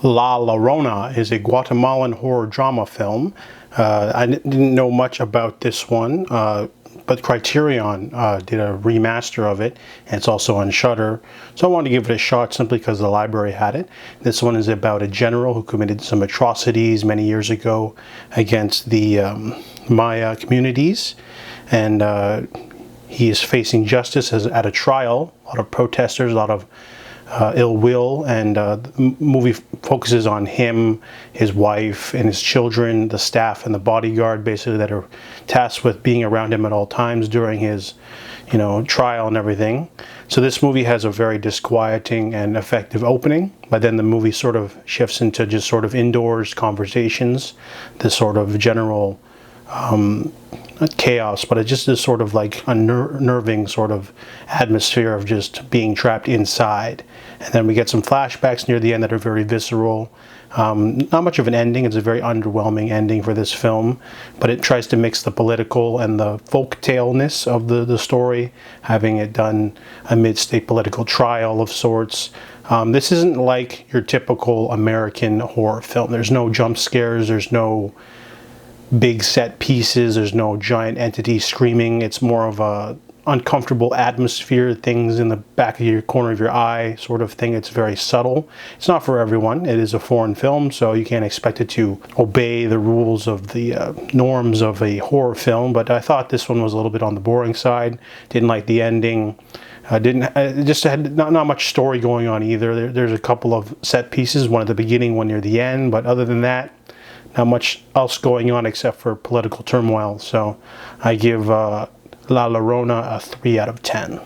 La Llorona is a Guatemalan horror drama film. I didn't know much about this one, but Criterion did a remaster of it, and it's also on Shudder. So I wanted to give it a shot simply because the library had it. This one is about a general who committed some atrocities many years ago against the Maya communities, and he is facing justice at a trial. A lot of protesters, a lot of ill will, and the movie focuses on him, his wife, and his children, the staff and the bodyguard basically that are tasked with being around him at all times during his, trial and everything. So this movie has a very disquieting and effective opening, but then the movie sort of shifts into just sort of indoors conversations, this sort of general not chaos, but it's just this sort of like unnerving sort of atmosphere of just being trapped inside. And then we get some flashbacks near the end that are very visceral. Not much of an ending. It's a very underwhelming ending for this film, but it tries to mix the political and the folktale-ness of the story, having it done amidst a political trial of sorts. This isn't like your typical American horror film. There's no jump scares, there's no big set pieces, there's no giant entity screaming. It's more of a uncomfortable atmosphere, things in the back of your corner of your eye sort of thing. It's very subtle. It's not for everyone. It is a foreign film, so you can't expect it to obey the rules of the norms of a horror film, but I thought this one was a little bit on the boring side. Didn't like the ending. Just had not much story going on either. There's a couple of set pieces, one at the beginning, one near the end, but other than that, not much else going on except for political turmoil. So I give La Llorona a 3 out of 10.